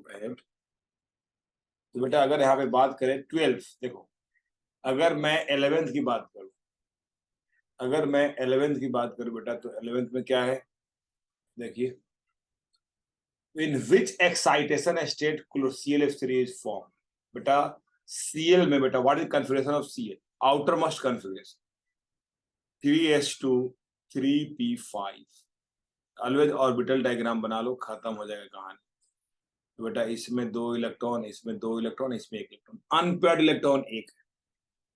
ahead. तो बेटा अगर यहाँ पे बात करें 12, देखो अगर मैं 11th की बात करूं, अगर मैं 11th की बात करूं बेटा, तो 11th में क्या है, देखिए, in which excitation state ClF3 is form. बेटा Cl में बेटा what is configuration of Cl, outer most configuration 3s2 3p5। Always orbital diagram बना लो, खत्म हो जाएगा कहानी। तो बेटा इसमें 2 इलेक्ट्रॉन, इसमें 2 इलेक्ट्रॉन, इसमें 1 इलेक्ट्रॉन, अनपेयर्ड इलेक्ट्रॉन 1 है।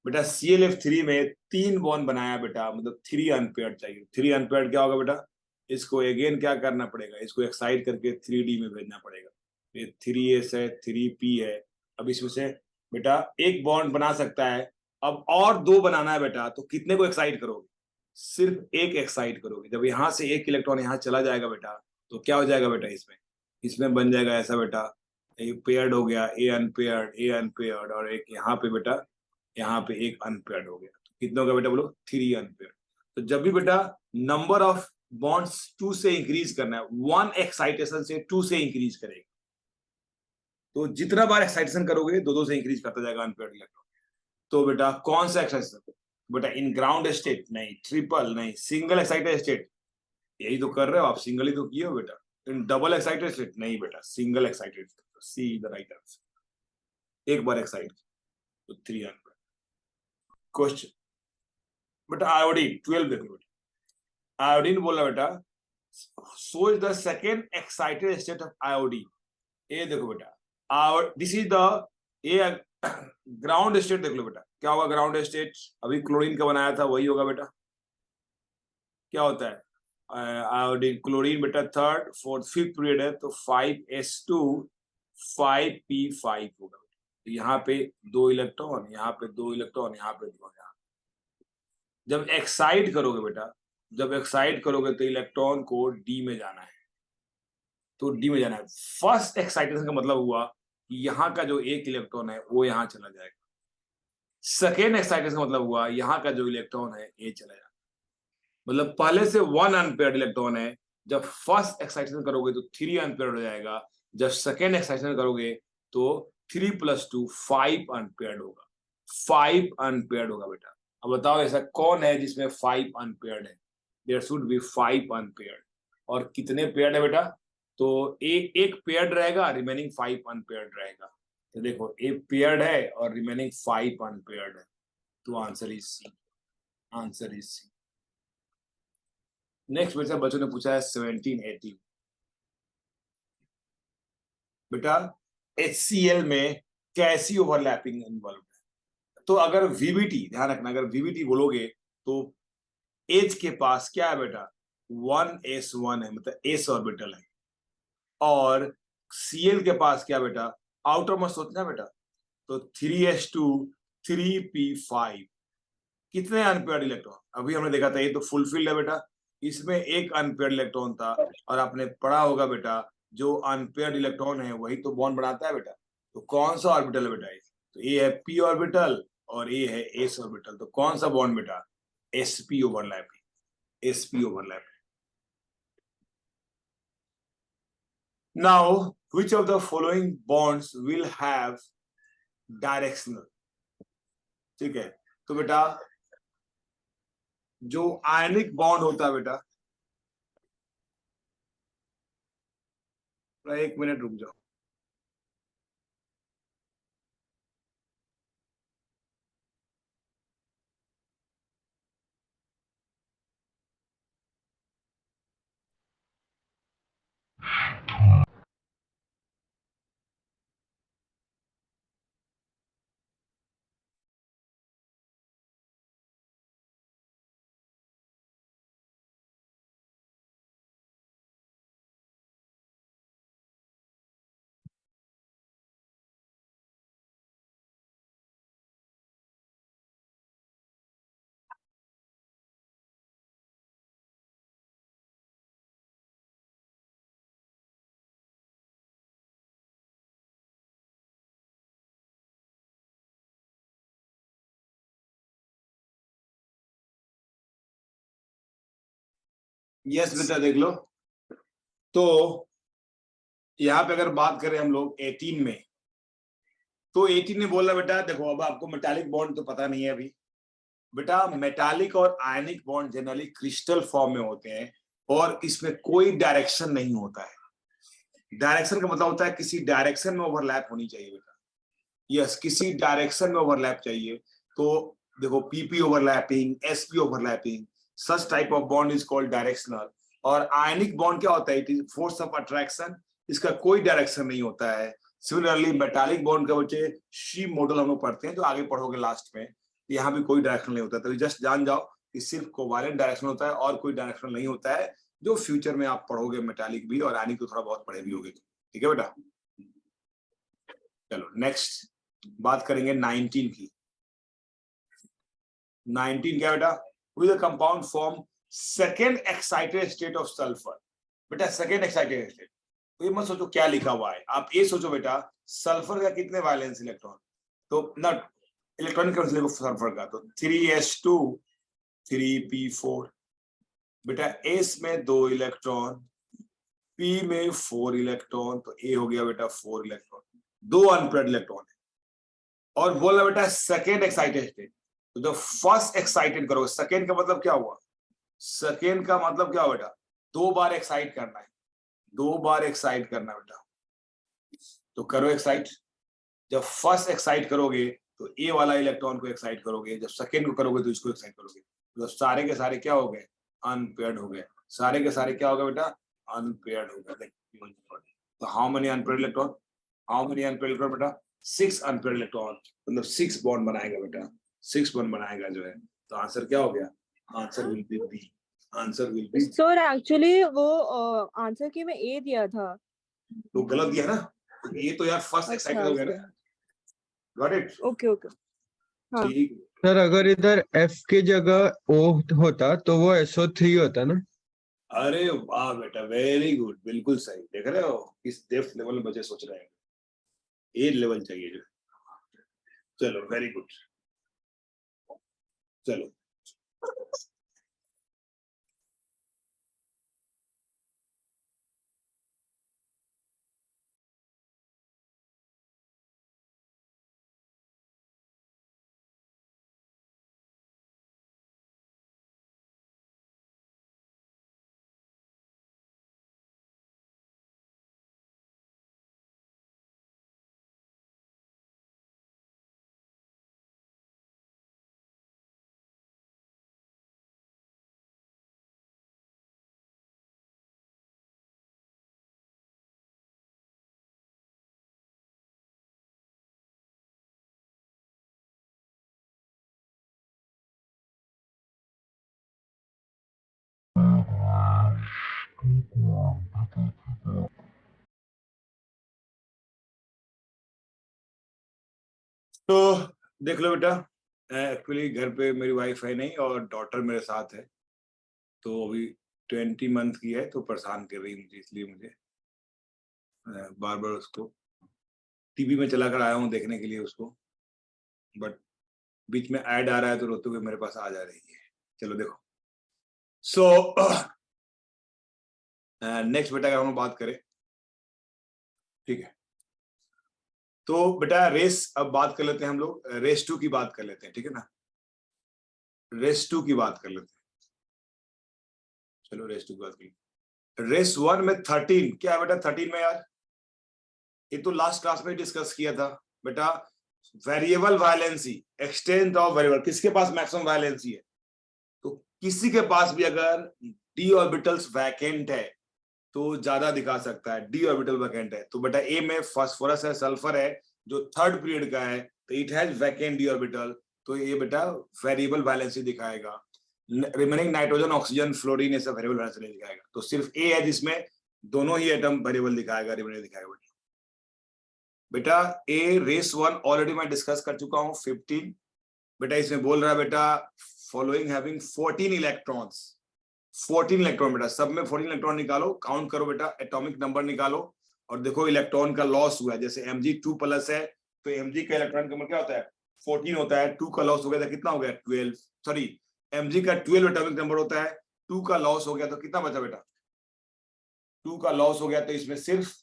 बेटा ClF3 में 3 बॉन्ड बनाया बेटा, मतलब 3 अनपेयर्ड चाहिए। 3 अनपेयर्ड क्या होगा बेटा, इसको अगेन क्या करना पड़ेगा, इसको एक्साइट करके 3D में भेजना पड़ेगा। ये 3s है, 3p है। अब इसमें से बेटा एक बॉन्ड बना सकता है, अब और 2 बनाना है बेटा, तो कितने को एक्साइट करोगे, सिर्फ एक एक्साइट करोगे। जब यहां से एक इलेक्ट्रॉन यहां चला जाएगा बेटा, तो क्या हो जाएगा बेटा, इसमें इसमें बन जाएगा ऐसा बेटा, एक पेयर्ड हो गया, ए अनपेयर्ड, और एक यहाँ पे बेटा, यहाँ पे एक अनपेयर्ड हो गया। तो कितना होगा बेटा बोलो, 3 अनपेयर्ड। तो जब भी बेटा नंबर ऑफ बॉन्ड्स 2 से इंक्रीज करना है, 1 एक्साइटेशन से 2 से इंक्रीज करेगा, तो जितना बार एक्साइटेशन करोगे 2-2 से इंक्रीज करता जाएगा अनपेयर्ड इलेक्ट्रॉन। तो बेटा कौन सा एक्साइटेशन, बेटा इन ग्राउंड स्टेट नहीं, ट्रिपल नहीं, सिंगल एक्साइटेड स्टेट, यही तो कर रहे हो आप, सिंगल ही तो किए हो बेटा। इन डबल एक्साइटेड स्टेट नहीं बेटा, single excited, see the right answer. एक बार एक्साइट तो 3 अनपेयर्ड। क्वेश्चन बेटा आयोडीन 12 देखो बेटा, आयोडीन बोला बेटा, so is the second excited state of iodine. ये देखो बेटा, this is the A ground state. देख लो बेटा क्या होगा ग्राउंड स्टेट, अभी क्लोरीन का बनाया था वही होगा बेटा। क्या होता है आयोडीन, क्लोरीन बेटा थर्ड फोर्थ फिफ्थ पीरियड है, तो 5s2 5p5 होगा। यहाँ पे 2 इलेक्ट्रॉन, यहाँ पे 2 इलेक्ट्रॉन, यहाँ पे 2, यहाँ। जब एक्साइट करोगे बेटा, जब एक्साइट करोगे तो इलेक्ट्रॉन को डी में जाना है, तो डी में जाना है। फर्स्ट एक्साइटेशन का मतलब हुआ कि यहाँ का जो एक इलेक्ट्रॉन है वो यहाँ चला जाएगा। सेकेंड एक्साइटेशन का मतलब हुआ यहाँ का जो इलेक्ट्रॉन है ये चला जाएगा। मतलब पहले से 1 अनपेयर्ड इलेक्ट्रॉन है, जब फर्स्ट एक्साइटेशन करोगे तो 3 अनपेयर्ड हो जाएगा, जब सेकेंड एक्साइटेशन करोगे तो 3 + 2 5 अनपेयर्ड होगा, 5 अनपेयर्ड होगा बेटा। अब बताओ ऐसा कौन है जिसमें 5 अनपेयर्ड है, देयर शुड बी 5 अनपेयर्ड। और कितने पेयर्ड है बेटा, तो एक पेयर्ड रहेगा, रिमेनिंग 5 अनपेयर्ड रहेगा। तो देखो एक पेयर्ड है और रिमेनिंग 5 अनपेयर्ड है, तो answer is C, answer is C. Next बेटा बच्चों ने पूछा है 17-18 बेटा HCl में कैसी ओवरलैपिंग इन्वॉल्व है। तो अगर VBT ध्यान रखना, अगर VBT बोलोगे तो H के पास क्या है बेटा, 1s1 है, मतलब s ऑर्बिटल है, और Cl के पास क्या बेटा, आउटर मोस्ट सोचना बेटा, तो 3s2 3p5। कितने अनपेयर्ड इलेक्ट्रॉन, अभी हमने देखा था ये तो फुलफिल्ड है बेटा, इसमें एक अनपेयर्ड इलेक्ट्रॉन था, और आपने पढ़ा होगा बेटा जो अनपेयर्ड इलेक्ट्रॉन है वही तो बॉन्ड बनाता है बेटा। तो कौन सा ऑर्बिटल है बेटा ये, तो ये है p ऑर्बिटल और ये है s ऑर्बिटल, तो कौन सा बॉन्ड बेटा, sp overlapping, sp overlapping. Now which of the following bonds will have directional, ठीक है। तो बेटा जो आयनिक बॉन्ड होता है बेटा, 1 मिनट रुक जाओ। यस बेटा देख लो, तो यहाँ पे अगर बात करें हम लोग 18 में, तो 18 ने बोला बेटा देखो, अब आपको मेटालिक बॉन्ड तो पता नहीं है अभी बेटा। मेटालिक और ionic bond generally crystal form में होते हैं और इसमें कोई डायरेक्शन नहीं होता है। डायरेक्शन का मतलब होता है किसी डायरेक्शन में ओवरलैप होनी चाहिए बेटा। यस, किसी डायरेक्शन में ओवरलैप चाहिए। तो देखो, PP overlapping, SP overlapping, such type of bond is called directional. और आयनिक बॉन्ड क्या होता है? It is force of attraction, इसका कोई डायरेक्शन नहीं होता है। सिमिलरली मेटालिक बॉन्ड का बच्चे शी मॉडल हम लोग पढ़ते हैं, जो आगे पढ़ोगे लास्ट में, यहाँ भी कोई डायरेक्शन नहीं होता। तो जस्ट जान जाओ कि सिर्फ कोवालेंट डायरेक्शन होता है और कोई डायरेक्शन नहीं होता है, जो फ्यूचर में आप पढ़ोगे मेटालिक भी और आयनिक तो थोड़ा बहुत पढ़े भी होगे। ठीक है बेटा। चलो नेक्स्ट बात करेंगे 19 की। 19 क्या बेटा? With a compound form second excited state of sulphur. बेटा सेकेंड एक्साइटेड स्टेट, तो ये मत सोचो क्या लिखा हुआ है, आप ये सोचो बेटा सल्फर का कितने वैलेंस इलेक्ट्रॉन, तो नॉट इलेक्ट्रॉनिक सल्फर का, तो 3s2 3p4 बेटा। एस में 2 इलेक्ट्रॉन, पी में 4 इलेक्ट्रॉन, तो ए हो गया बेटा 4 इलेक्ट्रॉन, 2 अनपेयर्ड इलेक्ट्रॉन है। और बोला बेटा सेकेंड एक्साइटेड स्टेट, तो जब फर्स्ट एक्साइटेड करोगे, सेकेंड का मतलब क्या हुआ? सेकेंड का मतलब क्या हुआ बेटा? 2 बार एक्साइट करना है, 2 बार एक्साइट करना बेटा। तो करो एक्साइट। जब फर्स्ट एक्साइट करोगे तो ए वाला इलेक्ट्रॉन को एक्साइट करोगे, जब सेकेंड को करोगे तो इसको एक्साइट करोगे। तो सारे के सारे क्या हो गए? अनपेयर्ड हो गए। सारे के सारे क्या हो गए बेटा? अनपेयर्ड हो गए। तो how many unpaired electron? How many unpaired electron बेटा? 6 अनपेयर्ड इलेक्ट्रॉन, मतलब 6 बॉन्ड बनाएगा बेटा, 6 बॉन्ड बनाएगा जो है। तो आंसर क्या हो गया? Answer will be B. Answer will be. Sir actually वो आंसर की में ए दिया था, तो गलत दिया ना, तो ये तो यार फर्स्ट एक्साइटेड हो गया ना। Got it? Okay okay. हाँ ठीक। सर अगर इधर F की जगह O होता तो वो SO3 होता ना। अरे वाह बेटा, वेरी गुड, बिल्कुल सही। देख रहे हो किस डेप्थ लेवल में बच्चे सोच रहे हैं। ए लेवल चाहिए जो। चलो वेरी गुड। चलो तो देख लो बेटा, एक्चुअली घर पे मेरी वाइफ है नहीं और डॉटर मेरे साथ है, तो अभी 20 मंथ की है, तो परेशान कर रही मुझे, इसलिए मुझे बार बार उसको टीवी में चला कर आया हूँ देखने के लिए उसको, बट बीच में ऐड आ रहा है तो रोते हुए मेरे पास आ जा रही है। चलो देखो, सो नेक्स्ट बेटा अगर हम बात करें, ठीक है, तो बेटा रेस अब बात कर लेते हैं हम लोग, रेस 2 की बात कर लेते हैं, ठीक है ना। रेस 2 की बात कर लेते हैं। चलो रेस 2 की बात करें। रेस 1 में 13 क्या है बेटा? 13 में यार, ये तो लास्ट क्लास में डिस्कस किया था बेटा। वेरिएबल वायलेंसी, एक्सटेंट ऑफ वेरिएबल, किसके पास मैक्सिमम वायलेंसी है? तो किसी के पास भी अगर डी ऑर्बिटल्स वैकेंट है तो ज्यादा दिखा सकता है। डी ऑर्बिटल वैकेंट है तो बेटा ए में फास्फोरस है, सल्फर है, जो थर्ड पीरियड का है, तो it has vacant D orbital, तो ये बेटा वेरिएबल वैलेंसी दिखाएगा। रिमेनिंग नाइट्रोजन, ऑक्सीजन, फ्लोरीन, ये सब वेरिएबल वैलेंसी नहीं दिखाएगा। तो सिर्फ ए है जिसमें दोनों ही एटम वेरिएबल दिखाएगा, रिमेनिंग दिखाएगा बेटा। ए रेस 1 ऑलरेडी मैं डिस्कस कर चुका हूं, 15 बेटा। इसमें बोल रहा है बेटा फॉलोइंग हैविंग 14 इलेक्ट्रॉन्स, 14 इलेक्ट्रॉन बेटा, सब में 14 इलेक्ट्रॉन निकालो, काउंट करो बेटा, एटॉमिक नंबर निकालो और देखो इलेक्ट्रॉन का लॉस हुआ है। जैसे Mg2+ है तो Mg का इलेक्ट्रॉन नंबर क्या होता है? 14 होता है। 2 का लॉस हो गया तो कितना हो गया? 12। सॉरी, Mg का 12 एटॉमिक नंबर होता है, 2 का लॉस हो गया तो कितना बचा बेटा? 2 का लॉस हो गया, तो इसमें सिर्फ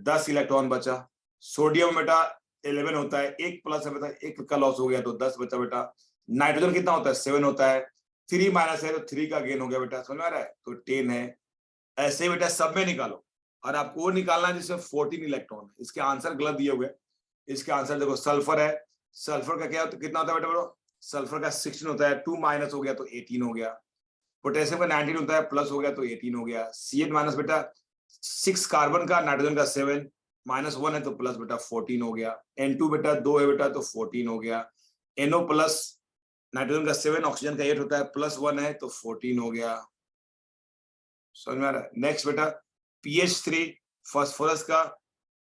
10 इलेक्ट्रॉन बचा। सोडियम बेटा 11 होता है, एक प्लस है बेटा, एक का लॉस हो गया तो 10 बचा बेटा। नाइट्रोजन कितना होता है? 7 होता है, 3 माइनस है तो 3 का गेन हो गया बेटा, समझ में आ रहा है? तो 10 है। ऐसे ही बेटा सब में निकालो, और आपको वो निकालना है जिसमें 14 इलेक्ट्रॉन है। इसके आंसर गलत दिए हुए, इसके आंसर देखो सल्फर है, सल्फर का क्या होता है, कितना होता है बेटा बोलो? सल्फर का 16 होता है, 2 माइनस हो गया तो 18 हो गया। पोटेशियम का 19 होता है, प्लस हो गया तो 18 हो गया। Cn माइनस बेटा 6 कार्बन का, नाइट्रोजन का 7 माइनस 1 है तो प्लस बेटा 14 हो गया। N2 बेटा 2 है बेटा तो 14 हो गया। NO प्लस नाइट्रोजन का 7, ऑक्सीजन का 8 होता है, प्लस 1 है तो 14 हो गया। समझ में आ रहा है? नेक्स्ट बेटा PH3, फास्फोरस का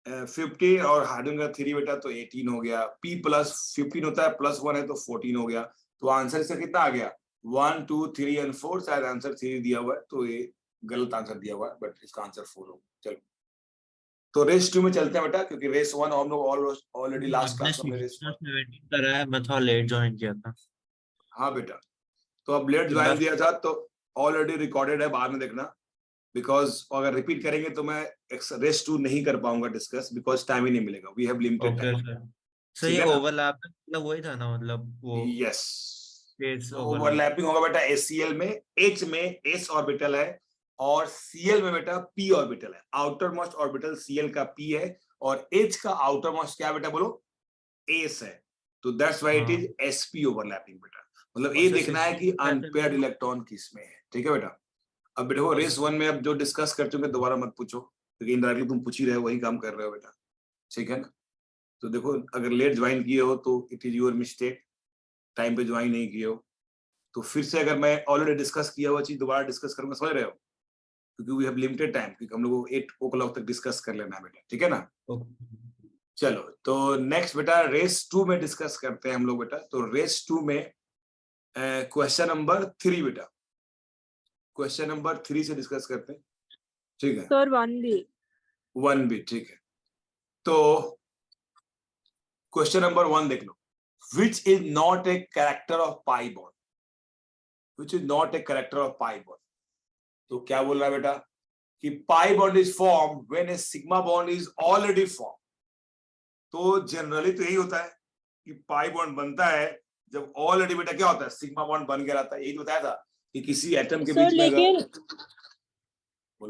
50 और हाइड्रोजन का 3 बेटा तो 18 हो गया। P प्लस 15 होता है, प्लस 1 है तो 14 हो गया। तो आंसर इसका कितना आ गया? 1 2 3 एंड 4, शायद आंसर 3 दिया हुआ है तो ये गलत आंसर दिया हुआ है, बट इसका आंसर 4 होगा। चलो तो रेस 2 में चलते हैं बेटा, क्योंकि रेस 1 हम लोग ऑलरेडी लास्ट आपने क्लास में रेस 1। 17 करा है, मैं थोड़ा लेट ज्वाइन किया था। हाँ बेटा, तो अब लेट ज्वाइन दिया था तो ऑलरेडी रिकॉर्डेड है, बाद में देखना, बिकॉज अगर रिपीट करेंगे तो मैं रेस 2 नहीं कर पाऊंगा डिस्कस, बिकॉज टाइम ही नहीं मिलेगा। We have limited okay time. Sir. Sir ठीक ये है ना? ओवरलैप मतलब वही था ना, मतलब वो यस, फेस ओवरलैप। ओवरलैपिंग होगा बेटा। HCl में H में s ऑर्बिटल है और Cl में बेटा p ऑर्बिटल है। आउटर मोस्ट ऑर्बिटल Cl का p है और H का आउटर मोस्ट क्या बेटा बोलो? s है। तो that's why it is sp overlapping बेटा। मतलब ये देखना है कि अनपेयर्ड इलेक्ट्रॉन किस में है। ठीक है बेटा? अब बेटा देखो रेस 1 में अब जो डिस्कस कर चुके दोबारा मत पूछो, क्योंकि इनडायरेक्टली तुम पूछ ही रहे हो, वही काम कर रहे हो बेटा। ठीक है ना? तो देखो अगर लेट ज्वाइन किए हो तो it is your mistake, time पे ज्वाइन नहीं किए हो तो फिर से अगर मैं ऑलरेडी डिस्कस किया हुआ चीज दोबारा डिस्कस करूंगा, समझ रहे हो? क्योंकि वी हैव लिमिटेड टाइम, क्योंकि हम लोग को 8 o'clock तक डिस्कस कर लेना है बेटा। ठीक है ना? चलो तो नेक्स्ट बेटा रेस 2 में डिस्कस करते हैं हम लोग बेटा। तो रेस 2 में क्वेश्चन नंबर 3 बेटा, क्वेश्चन नंबर 3 से डिस्कस करते हैं। ठीक है? सर 1 भी। 1 भी ठीक है। तो क्वेश्चन नंबर 1 देख लो, which is not a character of pi bond, which is not a character of pi bond. तो क्या बोल रहा है बेटा कि pi bond is form when a sigma bond is already form. तो जनरली तो यही होता है कि पाई बॉन्ड बनता है जब ऑलरेडी बेटा क्या होता है, सिग्मा बॉन्ड बन गया रहता है। यही बताया था कि किसी एटम के सर बीच में अगर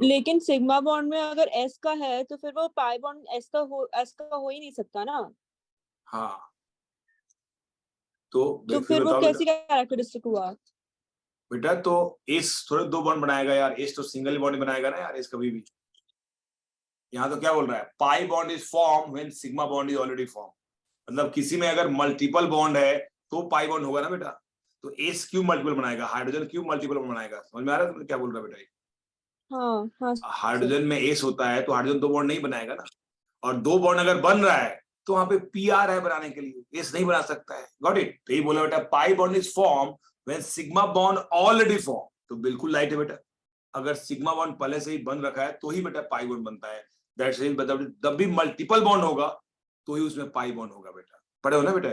लेकिन सिग्मा बॉन्ड में अगर s का है तो फिर वो पाई बॉन्ड s का हो ही नहीं सकता ना। हाँ तो फिर वो बताओ कैसी कैरेक्टरिस्टिक हुआ? बेटा तो एस थोड़े 2 बॉन्ड बनाएगा यार, एस तो सिंगल बॉन्ड बनाएगा ना यार, एस कभी भी। यहाँ तो क्या बोल रहा है, पाई bond is form when sigma bond is already form. मतलब किसी में अगर मल्टीपल बॉन्ड है तो पाई बॉन्ड होगा ना बेटा। तो एस क्यों मल्टीपल बनाएगा, हाइड्रोजन क्यों मल्टीपल बनाएगा? समझ में आ रहा है तुम्हें क्या बोल रहा है बेटा? हाँ हाँ हाइड्रोजन में एस होता है तो हाइड्रोजन 2 बॉन्ड नहीं बनाएगा ना, और 2 बॉन्ड अगर बन रहा है तो वहां पे पीआर है बनाने के लिए, एस नहीं बना सकता है। Got it? तो ये बोला बेटा पाई bond is form when sigma bond already form. तो बिल्कुल राइट है बेटा, अगर सिग्मा बॉन्ड पहले से ही बन रखा है तो ही बेटा पाई बॉन्ड बनता है। दैट्स इट, मतलब जब भी मल्टीपल बॉन्ड होगा तो ही उसमें पाई बॉन्ड होगा बेटा। पढ़े हो ना बेटा?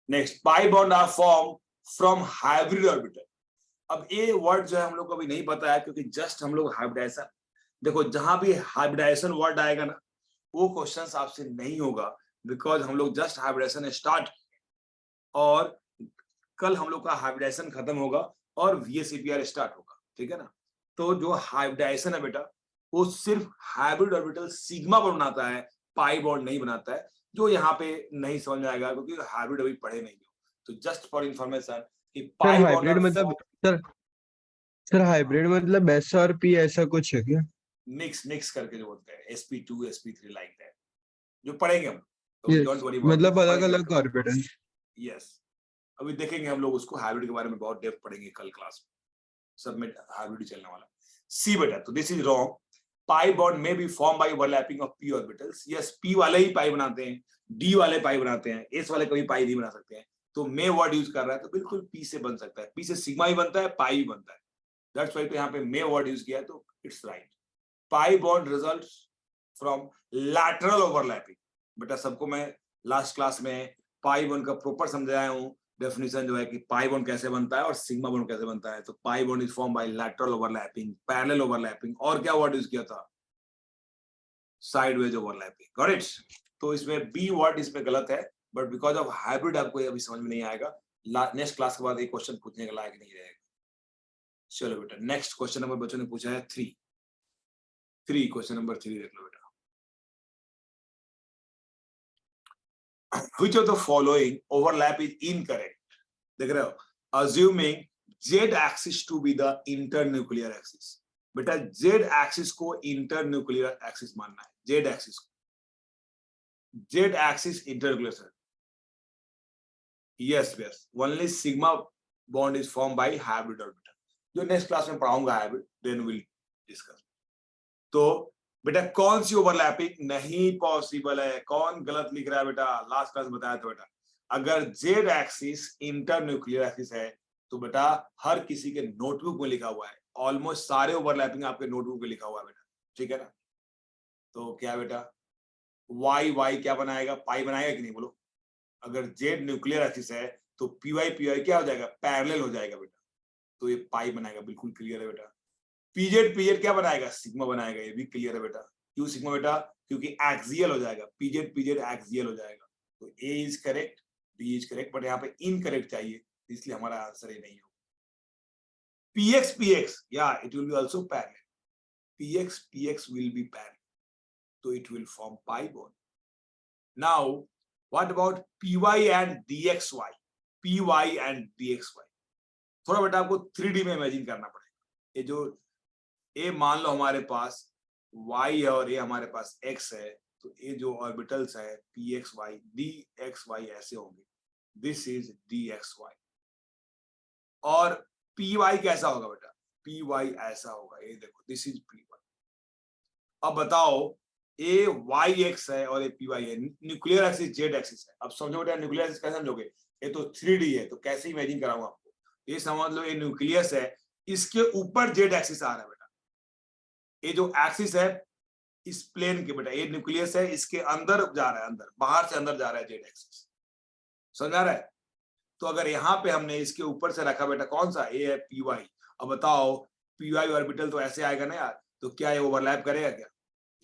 Next, pi bond are form from hybrid orbital. अब ये वर्ड जो है हम लोग को अभी नहीं पता है, क्योंकि जस्ट हम लोग हाइब्रिडाइजेशन, देखो जहां भी हाइब्रिडाइजेशन वर्ड आएगा ना वो क्वेश्चंस आपसे नहीं होगा, बिकॉज हम लोग जस्ट हाइब्रिडाइजेशन स्टार्ट, और कल हम लोग का हाइब्रिडाइजेशन खत्म होगा और VSEPR स्टार्ट होगा। ठीक है ना? तो जो हाइब्रिडाइजेशन है बेटा वो सिर्फ हाइब्रिड ऑर्बिटल सिग्मा बॉन्ड बनाता है, पाई बॉन्ड नहीं बनाता है, जो यहाँ पे नहीं समझ में आएगा क्योंकि हाइब्रिड अभी पढ़े नहीं हो। तो जस्ट फॉर इंफॉर्मेशन कि सर पाई बॉन्ड हाइब्रिड मतलब सर हाइब्रिड मतलब S और P ऐसा कुछ है क्या? मिक्स करके जो बोलते हैं sp2 sp3 लाइक दैट, जो पढ़ेंगे हम। तो Yes, डोंट वरी मतलब अलग अलग ऑर्बिटल। यस, अभी देखेंगे हम लोग उसको, हाइब्रिड के बारे में बहुत डेप्थ पढ़ेंगे कल क्लास में, सब में हाइब्रिड चलने वाला। सी बेटा, तो this is wrong. Pi bond में be form by overlapping of p orbitals. Yes, p वाले ही पाई बनाते हैं, d वाले पाई बनाते हैं, s वाले कभी पाई नहीं बना सकते हैं। तो मे वर्ड यूज कर रहा है तो बिल्कुल p से बन सकता है, p से सिग्मा ही बनता है, पाई भी बनता है। दैट्स व्हाई तो यहाँ पे मे वर्ड यूज किया है, तो it's right. Pi bond results from lateral overlapping. बेटा सबको मैं लास्ट क्लास में पाई बॉन्ड का प्रॉपर समझाया हूँ, डेफिनेशन जो है कि पाई बॉन्ड कैसे बनता है और सिग्मा बॉन्ड कैसे बनता है। तो पाई bond is form bye lateral overlapping, parallel overlapping, और क्या वर्ड यूज किया था? Sideways overlapping, got it. तो इसमें बी वर्ड इसमें गलत है, बट बिकॉज ऑफ हाइब्रिड आपको अभी समझ में नहीं आएगा, नेक्स्ट क्लास के बाद एक क्वेश्चन पूछने के लायक नहीं रहेगा। चलो बेटा नेक्स्ट क्वेश्चन नंबर बच्चों ने पूछा है 3, क्वेश्चन नंबर 3 देख लो बेटा। Which of the following overlap is incorrect? देख रहे हो, assuming Z axis to be the internuclear axis। बेटा Z axis को internuclear axis मानना है, Z axis को, Z axis internuclear। Yes, yes, only sigma bond is formed by hybrid orbital। जो next class में पढ़ाऊंगा हाइब्रिड, देन विल डिस्कस। तो बेटा कौन सी ओवरलैपिंग नहीं पॉसिबल है, कौन गलत लिख रहा है बेटा, लास्ट क्लास बताया था बेटा, अगर जेड एक्सिस इंटरन्यूक्लियर एक्सिस है तो बेटा हर किसी के नोटबुक में लिखा हुआ है, ऑलमोस्ट सारे ओवरलैपिंग आपके नोटबुक में लिखा हुआ है बेटा, ठीक है ना। तो क्या बेटा वाई वाई क्या बनाएगा, पाई बनाएगा कि नहीं बोलो। अगर जेड न्यूक्लियर एक्सिस है तो पीवाई पीवाई क्या हो जाएगा, पैरेलल हो जाएगा बेटा, तो ये पाई बनाएगा, बिल्कुल क्लियर है बेटा। पीजेड पीजेड क्या बनाएगा, सिग्मा बनाएगा, ये भी क्लियर है बेटा। क्यों सिग्मा बेटा, क्योंकि एक्सियल हो जाएगा, पीजेड पीजेड एक्सियल हो जाएगा। तो A is correct, B is correct, but यहाँ पे इनकरेक्ट चाहिए, इसलिए हमारा आंसर ये नहीं होगा। पीएक्स पीएक्स या it will be also parallel, PX PX will be parallel, तो it will form pi bond. Now what about PY and DXY, PY and DXY, थोड़ा बेटा आपको 3D में इमेजिन करना पड़ेगा। ये जो ए मान लो हमारे पास y है और ये हमारे पास x है, तो ये जो ऑर्बिटल्स है pxy dxy ऐसे होंगे, दिस इज dxy। और py कैसा होगा बेटा, py ऐसा होगा, ये देखो दिस इज py। अब बताओ ये yx है और ये py है, न्यूक्लियर एक्सिस जेड एक्सिस है। अब समझो बेटा न्यूक्लियर एक्सिस कैसे समझोगे, ये तो 3D है, तो कैसे इमेजिन कराऊंगा आपको। ये समझ लो ये न्यूक्लियस है, इसके ऊपर जेड एक्सिस आ रहा है बेटा, ये जो एक्सिस है इस प्लेन के बेटा, ये न्यूक्लियस है, इसके अंदर जा रहा है, अंदर बाहर से अंदर जा रहा है जेड एक्सिस, समझ आ रहा है। तो अगर यहाँ पे हमने इसके ऊपर से रखा बेटा कौन सा, ये है पीवाई। अब बताओ पीवाई ऑर्बिटल तो ऐसे आएगा ना यार, तो क्या ये ओवरलैप करेगा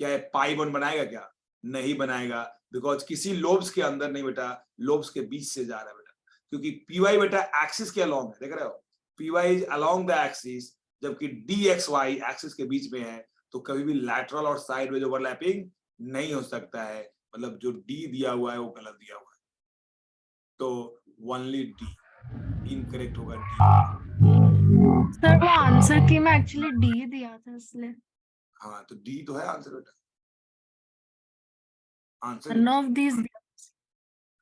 क्या ये पाई बॉन्ड बनाएगा क्या, नहीं बनाएगा, बिकॉज किसी लोब्स के अंदर नहीं बेटा, लोब्स के बीच से जा रहा है बेटा, क्योंकि पीवाई बेटा एक्सिस के अलोंग है, देख रहे हो, PY is along the axis, जबकि डीएक्सवाई एक्सिस के बीच में है, तो कभी भी लैटरल और साइडवेज ओवरलैपिंग नहीं हो सकता है, मतलब जो डी दिया हुआ है वो गलत दिया हुआ है, तो ओनली डी इनकरेक्ट होगा, डी। सर वो आंसर की मैं एक्चुअली डी दिया था इसलिए। हाँ तो डी तो है आंसर बेटा, आंसर नन ऑफ दीज।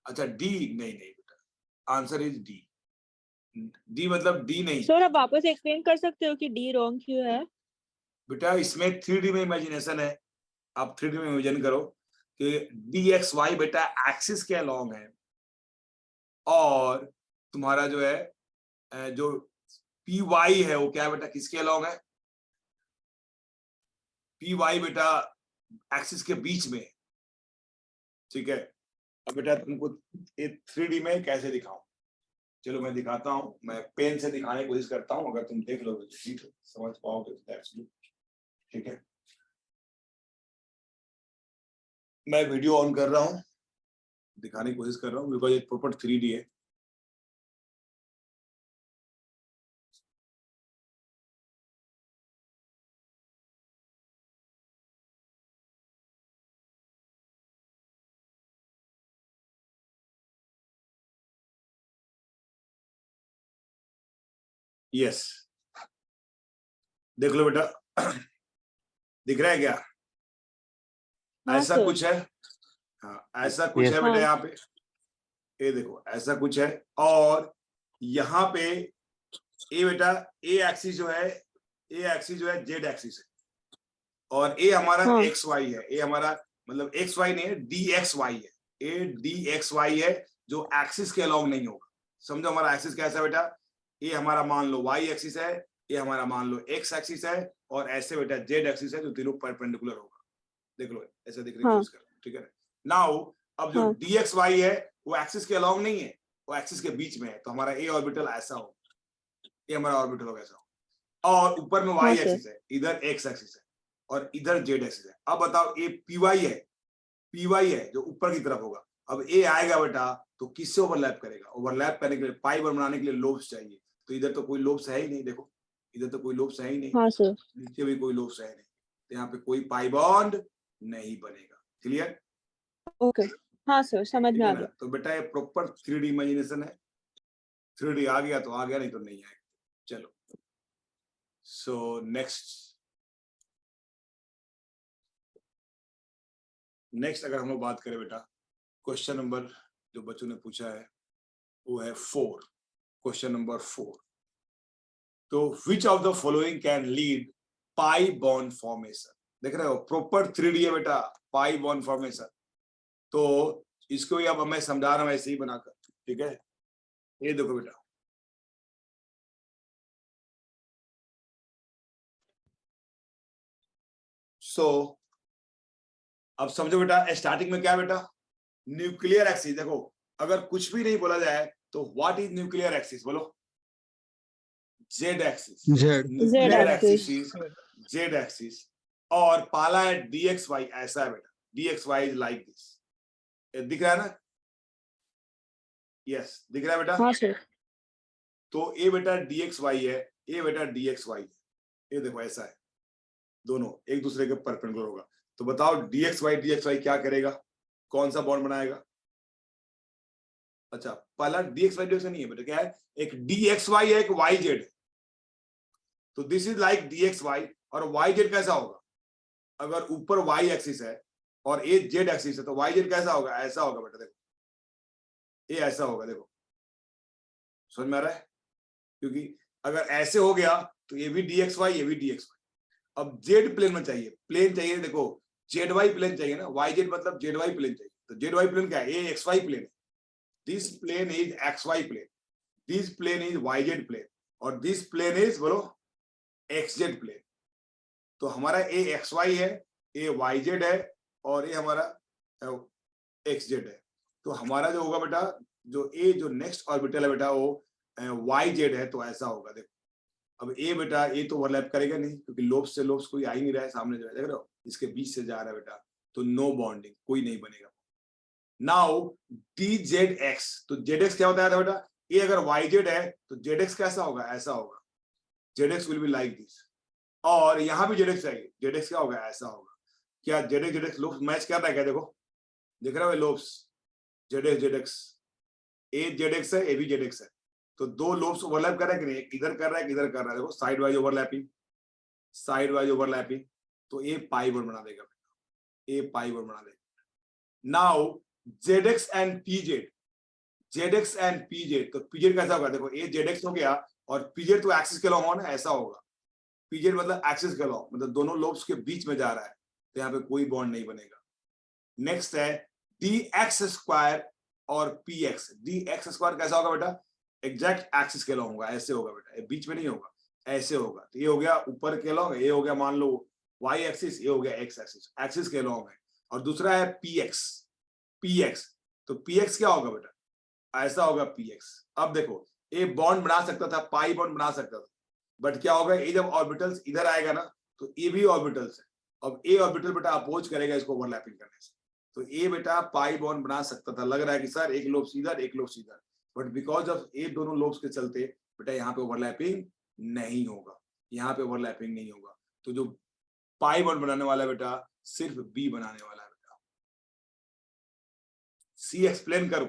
अच्छा डी नहीं बेटा, आंसर इज डी, डी मतलब डी नहीं। सर आप वापस एक्सप्लेन कर सकते हो कि डी रॉन्ग क्यों है। बेटा इसमें 3D में इमेजिनेशन है, आप 3D में इमेजिन करो कि dxy बेटा एक्सिस के अलोंग है, और तुम्हारा जो है जो py है वो क्या बेटा किसके अलोंग है, py बेटा एक्सिस के बीच में, ठीक है। अब बेटा तुमको 3D में कैसे दिखाऊं, चलो मैं दिखाता हूं, मैं पेन से दिखाने की कोशिश करता हूं, अगर तुम देख लोगे तो ठीक है, समझ पाओगे दैट्स गुड, ठीक है। मैं वीडियो ऑन कर रहा हूं, दिखाने की कोशिश कर रहा हूं, बिकॉज ये प्रॉपर 3D है। यस देख लो बेटा, दिख रहा है क्या, हाँ, ऐसा सर। कुछ है, हाँ ऐसा कुछ है बेटा, हाँ। यहाँ पे ये देखो ऐसा कुछ है, और यहाँ पे ए बेटा ए एक्सिस जो है, ए एक्सिस जो है जेड एक्सिस है, और ए हमारा हाँ। एक्स वाई है, ए हमारा मतलब एक्स वाई नहीं है, डी एक्स वाई है, ए डी एक्स वाई है, जो एक्सिस के अलोंग नहीं होगा। समझो हमारा एक्सिस कैसा है बेटा, ए हमारा मान लो वाई एक्सिस है, ये हमारा मान लो एक्स एक्सिस है, और ऐसे बेटा जेड एक्सिस है, जो तीनों परपेंडिकुलर होगा, देख लो ऐसे दिखने की कोशिश करो, ठीक है। नाउ अब जो हाँ। डी एक्स वाई है वो एक्सिस के अलोंग नहीं है, वो एक्सिस के बीच में है, तो हमारा ए ऑर्बिटल ऐसा हो, ये हमारा ऑर्बिटल होगा ऐसा हो, और ऊपर में वाई हाँ, सर। एक्सिस है, इधर एक्स एक्सिस है, और इधर जेड एक्सिस है। अब बताओ ए पीवाई है जो ऊपर की तरफ होगा। अब ए आएगा बेटा तो किससे ओवरलैप करेगा? ओवरलैप करने के लिए पाई वन बनाने के लिए लोब्स चाहिए, तो इधर तो कोई लोब्स है ही नहीं। देखो इधर तो कोई लोब्स है ही नहीं, हाँ सर। नीचे भी कोई लोब्स है नहीं, तो यहाँ पे कोई पाई बॉन्ड नहीं बनेगा। क्लियर? ओके, हाँ सर, समझ ठीक में है आ ना? गया। तो बेटा ये प्रॉपर 3D इमेजिनेशन है। 3D आ गया तो आ गया, नहीं तो नहीं आएगा। चलो सो नेक्स्ट अगर हम लोग बात करें बेटा, क्वेश्चन नंबर जो बच्चों ने पूछा है वो है 4, क्वेश्चन नंबर 4। तो which of the following can lead pi bond formation? देख रहे हो प्रॉपर 3D है बेटा, पाई बॉन्ड फॉर्मेशन। तो इसको ही अब मैं समझा रहा हूं ऐसे ही बनाकर, ठीक है? ये देखो बेटा, सो अब समझो बेटा, स्टार्टिंग में क्या बेटा, न्यूक्लियर एक्सिस। देखो अगर कुछ भी नहीं बोला जाए तो व्हाट इज न्यूक्लियर एक्सिस? बोलो। Z axis. Z nuclear axis. Axis is Z axis, और पाला है dxy, ऐसा है बेटा, dxy इज लाइक दिस। दिख रहा है ना? यस, दिख रहा है बेटा? हाँ सर। तो ए बेटा dxy है, ए बेटा dxy है, ये देखो ऐसा है, दोनों एक दूसरे के परपेंडिकुलर होगा। तो बताओ dxy क्या करेगा? कौन सा बॉन्ड बनाएगा? अच्छा, पहला dxy नहीं है बेटा, क्या है? एक dxy है, एक yz है। तो दिस इज लाइक dxy, और yz कैसा होगा? अगर ऊपर y एक्सिस है और ये z एक्सिस है तो yz कैसा होगा? ऐसा होगा बेटा, देखो ये ऐसा होगा। देखो समझ में आ रहा है? क्योंकि अगर ऐसे हो गया तो ये भी dxy, ये भी dxy। अब z प्लेन में चाहिए, प्लेन चाहिए, देखो zy प्लेन चाहिए ना, yz मतलब zy प्लेन चाहिए। तो zy प्लेन क्या है? ये xy प्लेन है। This plane is xy plane, this plane is yz plane, और दिस प्लेन इज बोलो xz प्लेन। तो हमारा ये xy है, ये yz है, और ये हमारा xz है। तो हमारा जो होगा बेटा, जो ए जो नेक्स्ट ऑर्बिटल है बेटा वो yz है, तो ऐसा होगा। देखो अब ए बेटा, ये तो ओवरलैप करेगा नहीं क्योंकि लोब्स से लोब्स कोई आ ही नहीं रहा है, सामने जो है देख रहे हो, इसके बीच से जा रहा है बेटा, तो नो बॉन्डिंग, कोई नहीं बनेगा। नाउ dzx, तो zx क्या होता है बेटा? ये अगर yz है तो zx कैसा होगा? ऐसा होगा, zx will be like this. और यहाँ भी zx चाहिए, zx क्या होगा? ऐसा होगा। क्या zx लोब्स मैच कर रहा है क्या? देखो देख रहे हो लोब्स, zx, ए zx है, ए भी zx है, तो दो लोब्स ओवरलैप कर रहा है कि नहीं? इधर कर रहा है, किधर कर रहा है? देखो side wise overlapping, side wise overlapping, तो ये पाई बॉन्ड बना देगा, ये पाई बॉन्ड बना देगा। Now zx and pz, zx and pz, तो pz कैसा होगा? देखो ये zx हो गया और pz तो एक्सिस के लॉन्ग होगा, ऐसा होगा। pz मतलब एक्सिस के लॉन्ग, मतलब दोनों लोब्स के बीच में जा रहा है, तो यहाँ पे कोई बॉन्ड नहीं बनेगा। नेक्स्ट है dx स्क्वायर और px। dx स्क्वायर कैसा होगा बेटा? एग्जैक्ट एक्सिस के लॉन्ग होगा, ऐसे होगा बेटा, ये बीच में नहीं होगा, ऐसे होगा। तो ये हो गया ऊपर के लॉन्ग, ये हो गया मान लो y एक्सिस, ये हो गया x एक्सिस, एक्सिस के लॉन्ग है। और दूसरा है px, तो px क्या होगा बेटा? ऐसा होगा px। अब देखो ये बॉन्ड बना सकता था, पाई बॉन्ड बना सकता था, बट क्या होगा, ये जब ऑर्बिटल्स इधर आएगा ना तो ये भी ऑर्बिटल्स है। अब ए ऑर्बिटल बेटा अपोज करेगा इसको ओवरलैपिंग करने से, तो ये बेटा पाई बॉन्ड बना सकता था। लग रहा है कि सर एक लोब इधर, एक लोब इधर, बट बिकॉज ऑफ ये दोनों लोब्स के चलते बेटा यहाँ पे ओवरलैपिंग नहीं होगा, यहाँ पे ओवरलैपिंग नहीं होगा। तो जो पाई बॉन्ड बनाने वाला है बेटा सिर्फ बी बनाने वाला है बेटा। सी एक्सप्लेन करूं?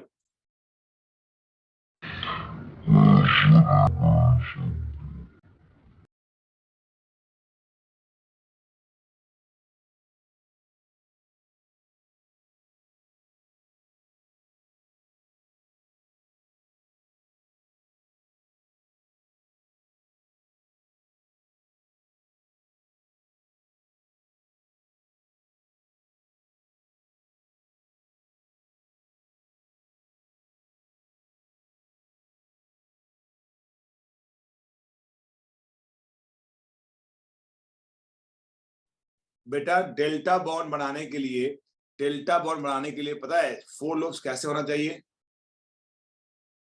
बेटा डेल्टा बॉन्ड बनाने के लिए, डेल्टा बॉन्ड बनाने के लिए पता है 4 लोब्स कैसे होना चाहिए?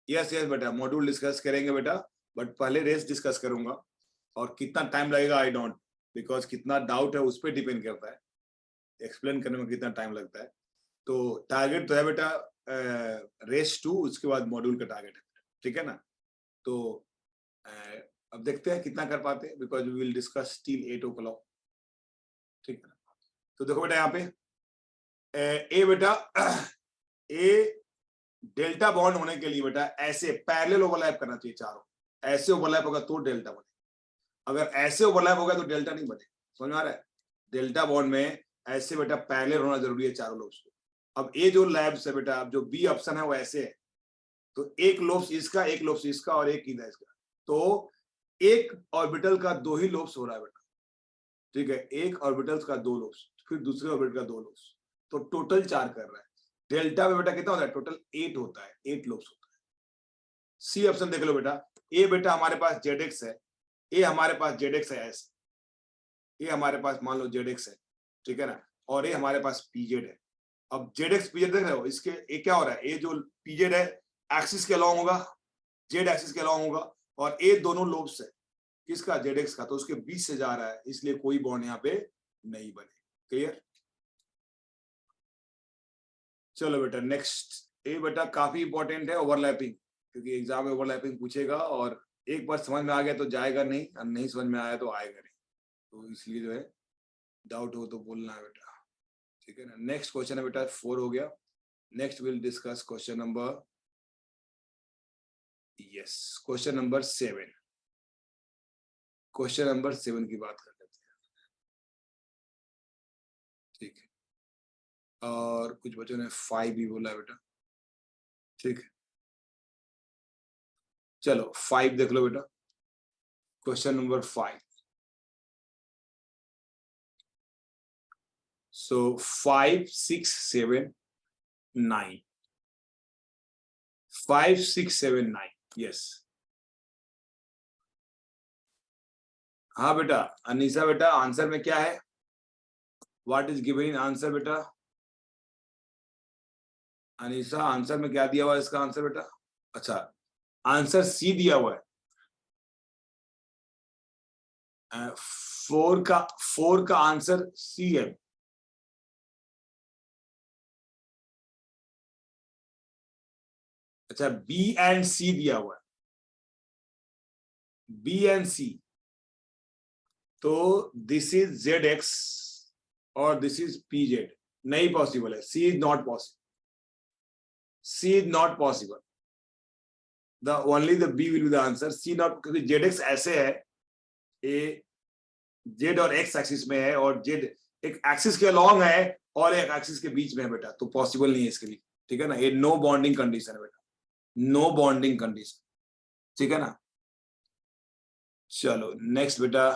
यस बेटा, मॉड्यूल डिस्कस करेंगे बेटा, बट पहले रेस डिस्कस करूंगा, और कितना टाइम लगेगा आई डोंट, बिकॉज कितना डाउट है उस पर डिपेंड करता है, एक्सप्लेन करने में कितना टाइम लगता है। तो टारगेट तो है बेटा रेस 2, उसके बाद मॉड्यूल का टारगेट है, ठीक है ना। तो अब देखते हैं कितना कर पाते हैं, because we will discuss till 8 o'clock, ठीक है ना। तो देखो बेटा यहाँ पे ए बेटा ए डेल्टा बॉन्ड होने के लिए बेटा ऐसे पैरेलल ओवरलैप करना चाहिए, चारों ऐसे ओवरलैप होगा तो डेल्टा बने, अगर ऐसे ओवरलैप होगा तो डेल्टा नहीं बने। समझ में आ रहा है? डेल्टा बॉन्ड में ऐसे बेटा पैरेलल होना जरूरी है चारों लोब्स को। अब ये जो लैब्स है बेटा, अब जो बी ऑप्शन है वो ऐसे है, तो एक लोब्स इसका, एक लोब्स इसका और एक इधर इसका, तो एक ऑर्बिटल का 2 ही लोब्स हो रहा है बेटा, ठीक है। एक ऑर्बिटल का 2 लोब्स, फिर दूसरे ऑर्बिटल का 2 लोब्स, तो टोटल 4 कर रहा है। डेल्टा में बेटा कितना होता है? टोटल 8 होता है, 8 लोब्स होता है। सी ऑप्शन देख लो बेटा, ए बेटा हमारे पास जेड है, ए हमारे पास जेड है ऐसे, ये हमारे पास मान लो जेड है, ठीक है ना, और ये हमारे पास पीजेड है। अब जेड एक्स पीजेड देख रहे हो, इसके ये क्या हो रहा है, ये जो पीजेड है एक्सिस के अलॉन्ग होगा, जेड एक्सिस के अलॉन्ग होगा, और ये दोनों लोब्स है किसका? जेड एक्स का, तो उसके बीच से जा रहा है, इसलिए कोई बॉन्ड यहाँ पे नहीं बने। क्लियर? चलो बेटा नेक्स्ट, ये बेटा काफी इंपॉर्टेंट है ओवरलैपिंग, क्योंकि एग्जाम में ओवरलैपिंग पूछेगा, और एक बार समझ में आ गया तो जाएगा नहीं, और नहीं समझ में आया तो आएगा नहीं, तो इसलिए जो है डाउट हो तो बोलना है बेटा, ठीक है ना। नेक्स्ट क्वेश्चन है बेटा 4 हो गया। Next will discuss question number, yes, question number 7। Question number 7 की बात कर लेते हैं, ठीक है। और कुछ बच्चों ने 5 भी बोला बेटा, ठीक है। चलो 5 देख लो बेटा, क्वेश्चन नंबर 5। So 5, 6, 7, 9. 5, 6, 7, 9. Yes. हाँ बेटा, अनीसा बेटा आंसर में क्या है? What is given in answer बेटा? अनीसा आंसर में क्या दिया हुआ है इसका आंसर बेटा? अच्छा, आंसर सी दिया हुआ है। 4 का आंसर सी है। अच्छा, बी एंड सी दिया हुआ है, बी एंड सी, तो दिस इज जेड एक्स और दिस इज पी जेड, नहीं पॉसिबल है, C is not possible, C is not possible, the only the B will be the answer, C not, क्योंकि Z X ऐसे है, A Z और X axis में है, और जेड एक एक्सिस के अलॉन्ग है और एक एक्सिस के बीच में है बेटा, तो पॉसिबल नहीं है इसके लिए, ठीक है ना। ये नो बॉन्डिंग कंडीशन है बेटा, नो बॉन्डिंग कंडीशन, ठीक है ना। चलो नेक्स्ट बेटा,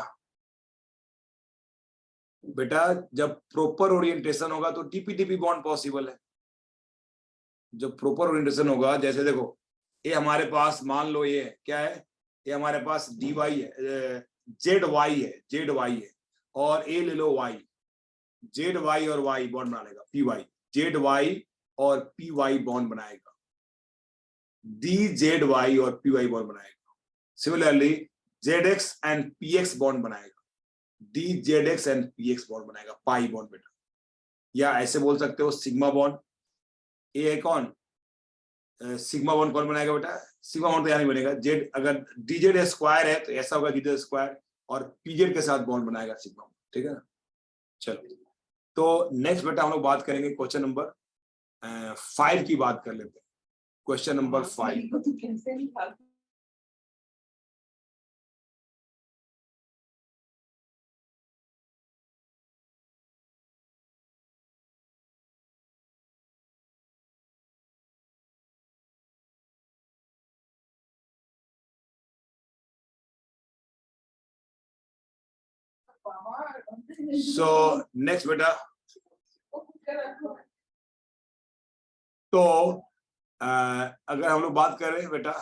बेटा जब प्रॉपर ओरिएंटेशन होगा तो टीपी बॉन्ड पॉसिबल है। जब प्रॉपर ओरिएंटेशन होगा, जैसे देखो ये हमारे पास मान लो ये क्या है, ये हमारे पास डी वाई है, जेड वाई है, और ए ले लो वाई, जेड वाई और वाई बॉन्ड बना लेगा, पी वाई, जेड वाई और पी वाई बॉन्ड बनाएगा, डी जेड वाई और पी वाई बॉन्ड बनाएगा। Similarly Z X and P X bond बनाएगा, D Z X and P X bond बनाएगा, pi bond बेटा, या ऐसे बोल सकते हो सिग्मा बॉन्ड। ये है कौन? सिग्मा बॉन्ड कौन बनाएगा बेटा? सिग्मा बॉन्ड तो यहाँ नहीं बनेगा, जेड अगर डी जेड स्क्वायर है तो ऐसा होगा डी जेड स्क्वायर, और पी जेड के साथ बॉन्ड बनाएगा सिग्मा बॉन्ड, ठीक है ना। चलो तो नेक्स्ट बेटा हम लोग बात करेंगे क्वेश्चन नंबर 5 की बात कर लेते हैं। क्वेश्चन नंबर 5, सो नेक्स्ट बेटा, तो अगर हम लोग बात करें बेटा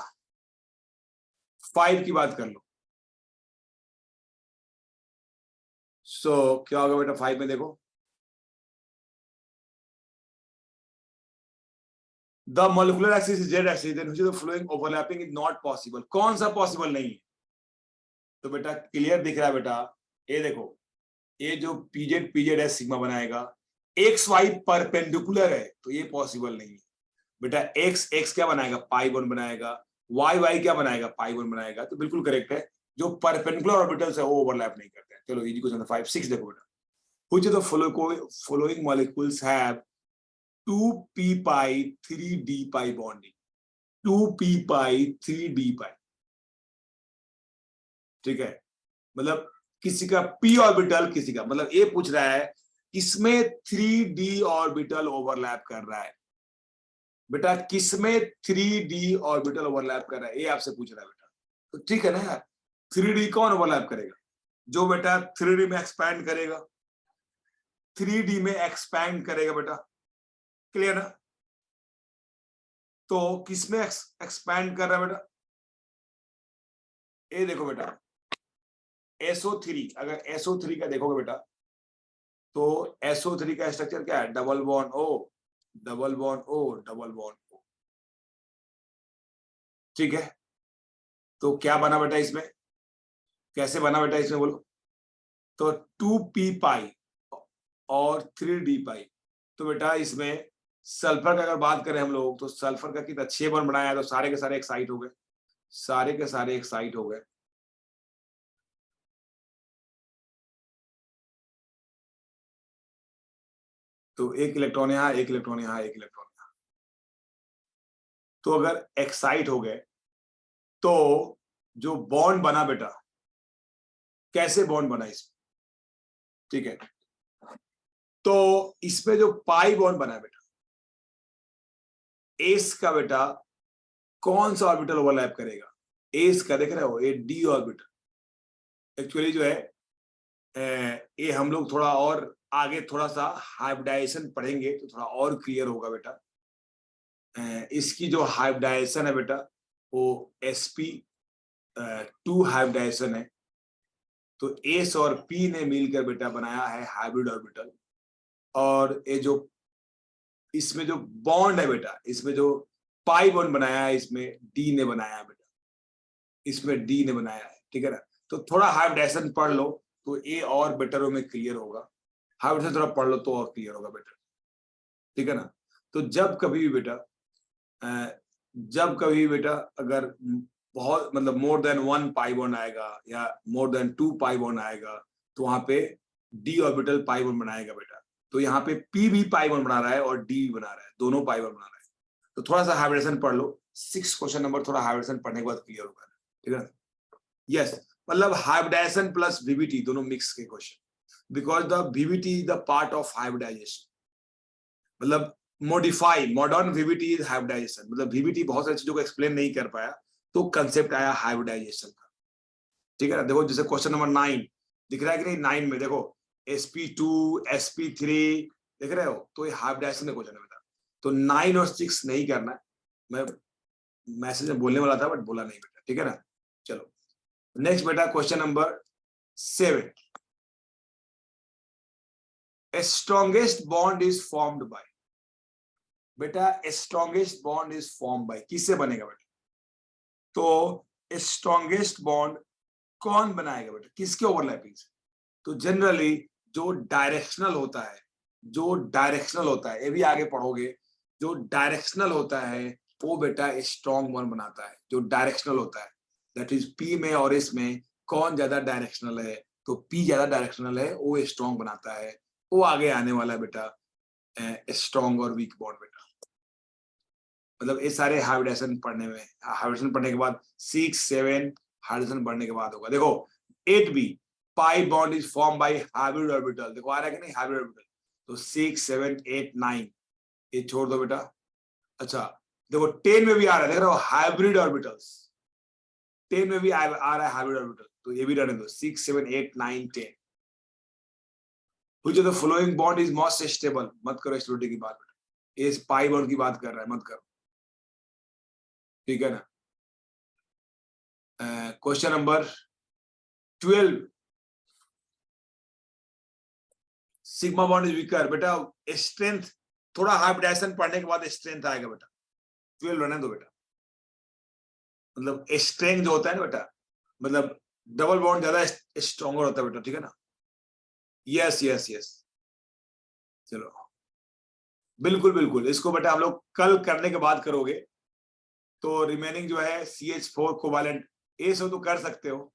5 की बात कर लो, सो क्या होगा बेटा 5 में? देखो the molecular axis is Z axis, then which of the following overlapping is not possible. कौन सा पॉसिबल नहीं है? तो बेटा क्लियर दिख रहा है बेटा, ये देखो ये जो पीजेड है सिग्मा बनाएगा, एक्स वाई परपेंडिकुलर है तो ये पॉसिबल नहीं है बेटा। एक्स क्या बनाएगा, पाई बॉन्ड बनाएगा, वाई क्या बनाएगा, पाई बॉन्ड बनाएगा। तो बिल्कुल करेक्ट है, जो परपेंडिकुलर ऑर्बिटल्स है वो ओवरलैप नहीं करते हैं। चलो इजी क्वेश्चन 5 6 देखो बेटा, which of the following molecules have 2p pi 3d pi bonding, 2p pi 3d pi, ठीक है। मतलब किसी का p ऑर्बिटल, किसी का, मतलब ये पूछ रहा है किसमें 3d ऑर्बिटल ओवरलैप कर रहा है बेटा, किसमें 3d ऑर्बिटल ओवरलैप कर रहा है, ये आपसे पूछ रहा है बेटा। तो ठीक है ना यार, 3d कौन ओवरलैप करेगा, जो बेटा 3d में एक्सपैंड करेगा, 3d में एक्सपैंड करेगा बेटा, क्लियर ना। तो किसमें एक्सपैंड कर रहा है बेटा, ये देखो बेटा SO3, अगर SO3 का देखोगे बेटा तो SO3 का स्ट्रक्चर क्या है, double bond O, double bond O, double bond O, ठीक है। तो क्या बना बेटा इसमें, कैसे बना बेटा इसमें बोलो, तो 2p पाई और 3d पाई। तो बेटा इसमें सल्फर का अगर बात करें हम लोग, तो सल्फर का कितना 6 बॉन्ड बनाया है, तो सारे के सारे एक्साइट हो गए, सारे के सारे एक्साइट हो गए। तो एक इलेक्ट्रॉन यहाँ, एक इलेक्ट्रॉन यहाँ, एक इलेक्ट्रॉन यहाँ। तो अगर एक्साइट हो गए तो जो बॉन्ड बना बेटा, कैसे बॉन्ड बना इसमें, ठीक है। तो इसमें जो पाई बॉन्ड बना है बेटा, एस का बेटा कौन सा ऑर्बिटल ओवरलैप करेगा, एस का, देख रहे हो ये डी ऑर्बिटल। एक्चुअली जो है ये हम लोग थोड़ा और आगे थोड़ा सा हाइब्रिडाइजेशन पढ़ेंगे तो थोड़ा और क्लियर होगा बेटा। इसकी जो हाइब्रिडाइजेशन है बेटा वो sp2 हाइब्रिडाइजेशन है। तो एस और पी ने मिलकर बेटा बनाया है हाइब्रिड ऑर्बिटल। और ये जो इसमें जो बॉन्ड है बेटा, इसमें जो पाई बॉन्ड बनाया है, इसमें डी ने बनाया है बेटा, इसमें डी ने बनाया है, ठीक है ना। तो थोड़ा हाइब्रिडाइजेशन पढ़ लो तो ये और बेटर में क्लियर होगा, हाइब्रिडाइजेशन थोड़ा पढ़ लो तो और क्लियर होगा बेटर, ठीक है ना। तो जब कभी भी बेटा अगर बहुत मतलब मोर देन 1 पाई बॉन्ड आएगा या मोर देन 2 पाई बॉन्ड आएगा तो वहां पे डी ऑर्बिटल पाई बॉन्ड बनाएगा बेटा। तो यहाँ पे पी भी पाई बॉन्ड बना रहा है और डी भी बना रहा है, दोनों पाई बॉन्ड बना रहा है। तो थोड़ा सा हाइब्रिडेशन पढ़ लो, 6 क्वेश्चन नंबर थोड़ा हाइब्रिडेशन पढ़ने के बाद क्लियर होगा, ठीक है। यस, मतलब हाइब्रिडाइजेशन प्लस वीवीटी दोनों मिक्स के क्वेश्चन, because the VVT is the part of hybridisation. मतलब modify modern VVT is hybridisation, मतलब वीवीटी बहुत सारी चीजों को एक्सप्लेन नहीं कर पाया तो कंसेप्ट आया हाइब्रिडाइजेशन का, ठीक है ना। देखो जैसे क्वेश्चन नंबर 9 दिख रहा है कि नहीं, 9 में देखो sp2 sp3 देख रहे हो, तो ये हाइब्रिडाइजेशन का क्वेश्चन है बेटा। तो 9 और 6 नहीं करना, मैं मैसेज में बोलने वाला था बट बोला नहीं बेटा, ठीक है ना। चलो नेक्स्ट बेटा question number 7, strongest bond is formed by, बेटा strongest bond is form by किससे बनेगा बेटा, तो स्ट्रॉन्गेस्ट बॉन्ड कौन बनाएगा बेटा, किसके ओवरलैपिंग से। तो जनरली जो डायरेक्शनल होता है, जो डायरेक्शनल होता है, ये भी आगे पढ़ोगे, जो डायरेक्शनल होता है वो बेटा स्ट्रॉन्ग बॉन्ड बनाता है। जो डायरेक्शनल होता है दैट इज पी में और इसमें कौन ज्यादा डायरेक्शनल है, तो पी ज्यादा डायरेक्शनल है वो स्ट्रॉन्ग बनाता है। वो आगे आने वाला बेटा स्ट्रॉन्ग और वीक बॉन्ड बेटा। मतलब ये सारे हाइब्रिडेशन पढ़ने में, हाइब्रिडेशन पढ़ने के बाद 6 7 हाइब्रिडेशन पढ़ने के बाद होगा। देखो 8b pi bond is form bye hybrid orbital, देखो आ रहा है कि नहीं हाइब्रिड ऑर्बिटल। तो 6 7 8 9 ये छोड़ दो बेटा। अच्छा देखो 10 में भी आ रहा है, देख रहे हो हाइब्रिड ऑर्बिटल्स, 10 में भी आ रहा है हाइब्रिड ऑर्बिटल, तो ये भी रहने दो 6 7 8 9 10। Which of the following bond is most stable, मत करो स्टेबिलिटी की बात बेटा, ये पाई बॉन्ड की बात कर रहा है, मत करो, ठीक है ना। Question number 12, sigma bond is weaker, बेटा स्ट्रेंथ थोड़ा हाइब्रिडाइजेशन पढ़ने के बाद स्ट्रेंथ आएगा बेटा, 12 रहने दो बेटा। मतलब स्ट्रेंथ जो होता है ना बेटा, मतलब डबल बॉन्ड ज्यादा स्ट्रॉन्गर होता है बेटा, ठीक है ना। यस यस यस, चलो बिल्कुल बिल्कुल, इसको बेटा हम लोग कल करने के बाद करोगे तो रिमेनिंग जो है CH4 कोवालेंट ए से तो कर सकते हो,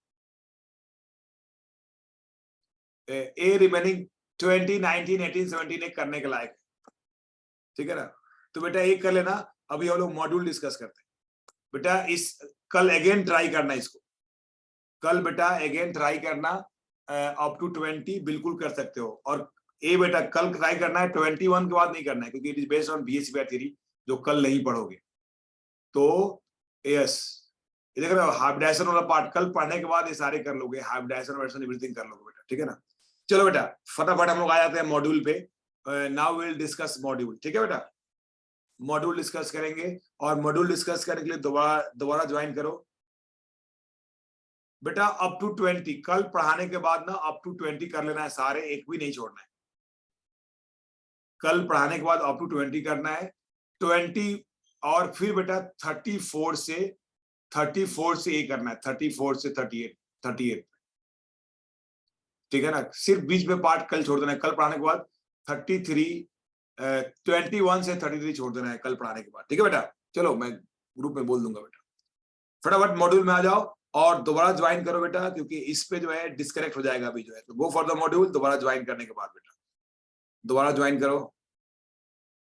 ए रिमेनिंग 20, 19, 18, 17 एक करने के लायक, ठीक है ना। तो बेटा एक कर लेना, अभी हम लोग मॉड्यूल डिस्कस करते हैं बेटा। इस कल अगेन ट्राई करना इसको, कल बेटा अगेन ट्राई करना अप टू 20 बिल्कुल कर सकते हो। और ए बेटा कल ट्राई करना है, 21 के बाद नहीं करना है क्योंकि it is based on BSc theory जो कल नहीं पढ़ोगे। तो यस, देख रहे हो हाइब्रिडाइजेशन वाला पार्ट कल पढ़ने के बाद ये सारे कर लोगे, हाइब्रिडाइजेशन एवरीथिंग कर लोगे बेटा, ठीक है ना। चलो बेटा फटाफट हम लोग आ जाते हैं मॉड्यूल पे। नाउ विल डिस्कस मॉड्यूल, ठीक है बेटा। मॉड्यूल डिस्कस करेंगे और मॉड्यूल डिस्कस करने के लिए दोबारा ज्वाइन करो बेटा। अप टू 20 कल पढ़ाने के बाद ना अप टू 20 कर लेना है सारे, एक भी नहीं छोड़ना है। कल पढ़ाने के बाद अप टू 20 करना है, 20 और फिर बेटा 34 से ये करना है, 34 से 38, ठीक है ना। सिर्फ बीच में पार्ट कल छोड़ देना है, कल पढ़ाने के बाद 21 से 33 छोड़ देना है कल पढ़ाने के बाद, ठीक है बेटा। चलो मैं ग्रुप में बोल दूंगा बेटा, फटाफट मॉड्यूल में आ जाओ और दोबारा ज्वाइन करो बेटा, क्योंकि इस पे जो है डिस्कनेक्ट हो जाएगा अभी जो है। तो गो फॉर द मॉड्यूल, दोबारा ज्वाइन करने के बाद बेटा दोबारा ज्वाइन करो।